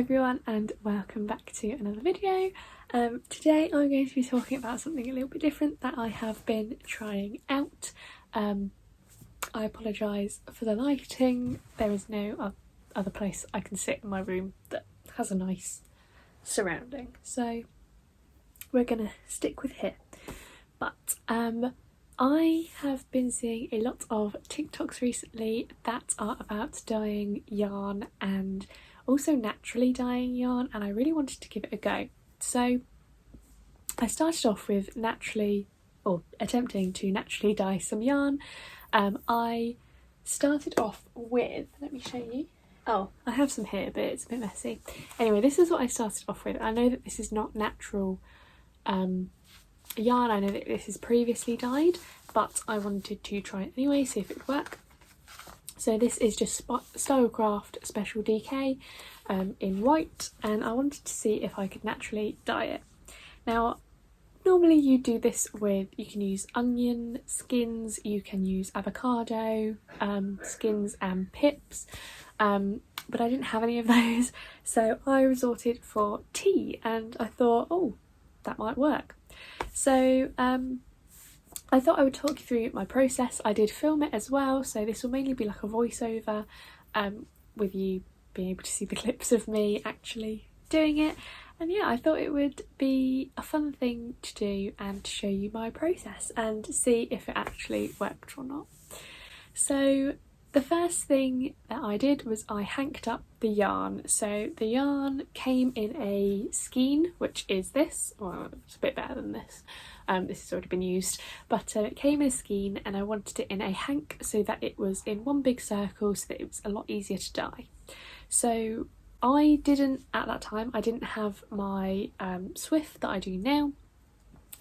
everyone and welcome back to another video. Today I'm going to be talking about something a little bit different that I have been trying out. I apologise for the lighting. There is no other place I can sit in my room that has a nice surrounding, so we're gonna stick with here. But I have been seeing a lot of TikToks recently that are about dyeing yarn and also naturally dyeing yarn, and I really wanted to give it a go. So I started off with attempting to naturally dye some yarn. I started off with, let me show you. Oh, I have some here, but it's a bit messy. Anyway, this is what I started off with. I know that this is not natural yarn. I know that this is previously dyed, but I wanted to try it anyway, see if it would work. So this is just Stylecraft Special DK in white, and I wanted to see if I could naturally dye it. Now, normally you do this with, you can use onion skins, you can use avocado skins and pips, but I didn't have any of those, so I resorted for tea, and I thought, oh, that might work. So I thought I would talk you through my process. I did film it as well, so this will mainly be like a voiceover with you being able to see the clips of me actually doing it. And yeah, I thought it would be a fun thing to do and to show you my process and see if it actually worked or not. So the first thing that I did was I hanked up the yarn. So the yarn came in a skein, which is this. Well, it's a bit better than this. This has already been used, but it came in a skein, and I wanted it in a hank so that it was in one big circle so that it was a lot easier to dye. So I didn't, at that time, I didn't have my Swift that I do now,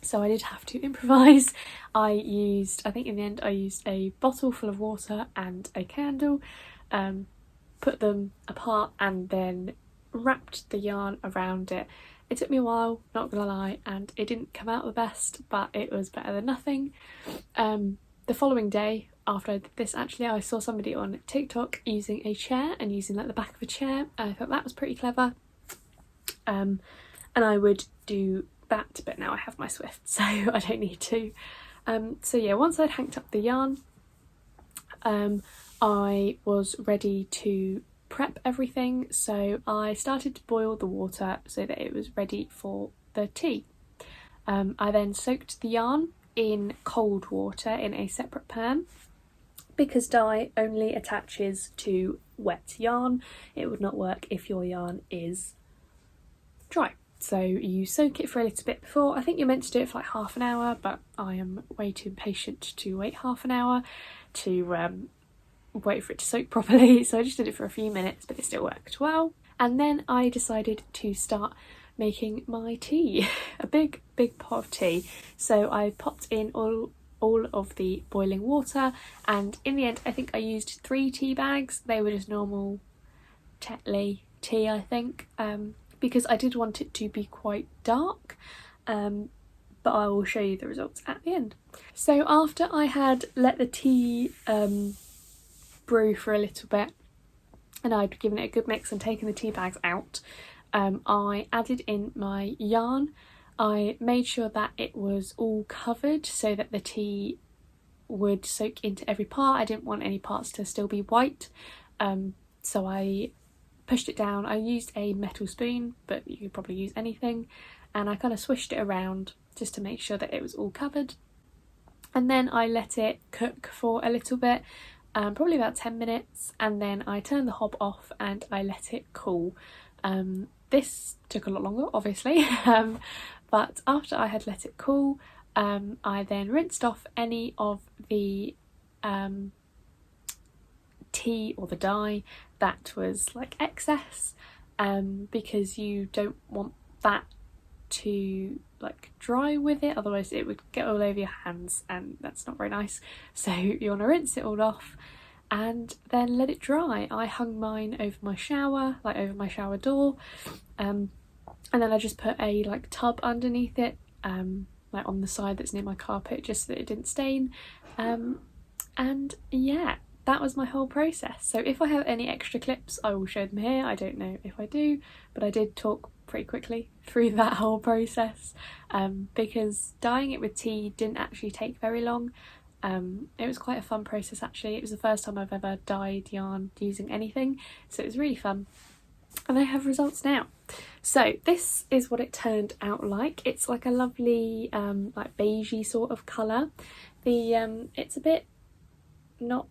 so I did have to improvise. I think in the end I used a bottle full of water and a candle, put them apart and then wrapped the yarn around it. It took me a while, not gonna lie, and it didn't come out the best, but it was better than nothing. The following day after I did this, actually, I saw somebody on TikTok using a chair and using like the back of a chair. I thought that was pretty clever, and I would do that, but now I have my Swift, so I don't need to. So yeah, once I'd hanked up the yarn, I was ready to prep everything, so I started to boil the water so that it was ready for the tea. I then soaked the yarn in cold water in a separate pan, because dye only attaches to wet yarn. It would not work if your yarn is dry. So you soak it for a little bit before. I think you're meant to do it for like half an hour, but I am way too impatient to wait half an hour to wait for it to soak properly, so I just did it for a few minutes, but it still worked well. And then I decided to start making my tea, a big pot of tea. So I popped in all of the boiling water, and in the end I think I used 3 tea bags. They were just normal Tetley tea, I think, because I did want it to be quite dark, but I will show you the results at the end. So after I had let the tea brew for a little bit and I'd given it a good mix and taken the tea bags out, I added in my yarn. I made sure that it was all covered so that the tea would soak into every part. I didn't want any parts to still be white, so I pushed it down. I used a metal spoon, but you could probably use anything, and I kind of swished it around just to make sure that it was all covered. And then I let it cook for a little bit, probably about 10 minutes, and then I turned the hob off and I let it cool. This took a lot longer, obviously, but after I had let it cool, I then rinsed off any of the tea or the dye that was like excess, because you don't want that to like dry with it, otherwise it would get all over your hands and that's not very nice. So you want to rinse it all off and then let it dry. I hung mine over my shower, like over my shower door, and then I just put a like tub underneath it, like on the side that's near my carpet, just so that it didn't stain, and yeah, that was my whole process. So if I have any extra clips, I will show them here. I don't know if I do, but I did talk pretty quickly through that whole process, because dyeing it with tea didn't actually take very long. It was quite a fun process actually. It was the first time I've ever dyed yarn using anything, so it was really fun. And I have results now. So this is what it turned out like. It's like a lovely like beigey sort of colour. It's a bit not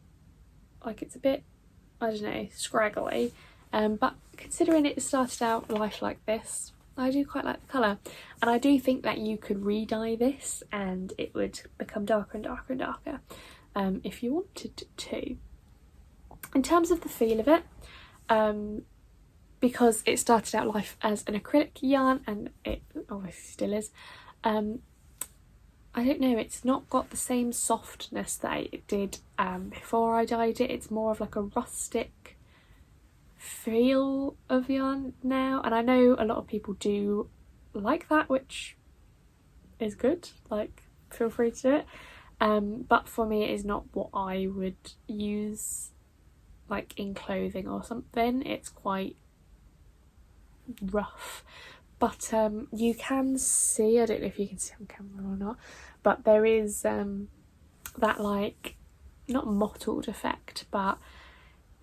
like, it's a bit, I don't know, scraggly, but considering it started out life like this, I do quite like the colour, and I do think that you could re-dye this and it would become darker and darker and darker if you wanted to. In terms of the feel of it, because it started out life as an acrylic yarn and it obviously still is, I don't know, it's not got the same softness that it did before I dyed it. It's more of like a rustic feel of yarn now, and I know a lot of people do like that, which is good, like feel free to do it, but for me it is not what I would use like in clothing or something. It's quite rough, but you can see, I don't know if you can see on camera or not, but there is that like, not mottled effect, but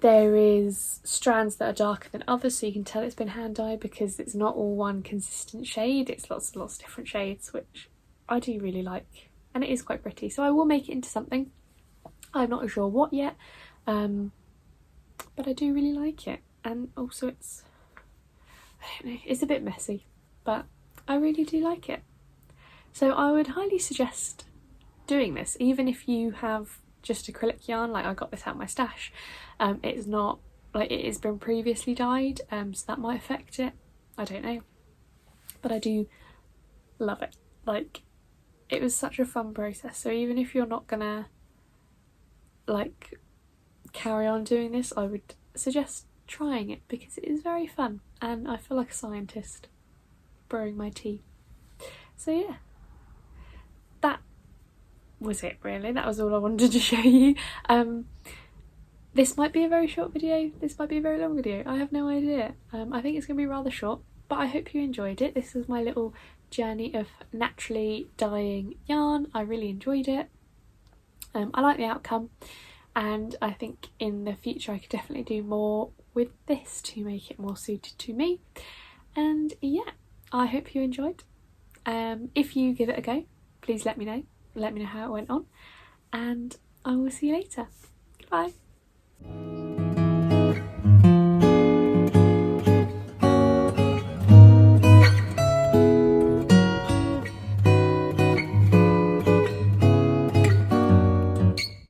there is strands that are darker than others, so you can tell it's been hand dyed because it's not all one consistent shade. It's lots and lots of different shades, which I do really like, and it is quite pretty. So I will make it into something. I'm not sure what yet, but I do really like it. And also it's, I don't know, it's a bit messy, but I really do like it. So I would highly suggest doing this, even if you have just acrylic yarn. Like, I got this out of my stash. It's not like, it has been previously dyed, so that might affect it, I don't know, but I do love it. Like, it was such a fun process. So even if you're not gonna like carry on doing this, I would suggest trying it because it is very fun and I feel like a scientist brewing my tea. So yeah, that was it really. That was all I wanted to show you. This might be a very short video, this might be a very long video, I have no idea. I think it's going to be rather short, but I hope you enjoyed it. This was my little journey of naturally dyeing yarn. I really enjoyed it. I like the outcome, and I think in the future I could definitely do more with this to make it more suited to me. And yeah, I hope you enjoyed. If you give it a go, please let me know how it went on, and I will see you later. Goodbye.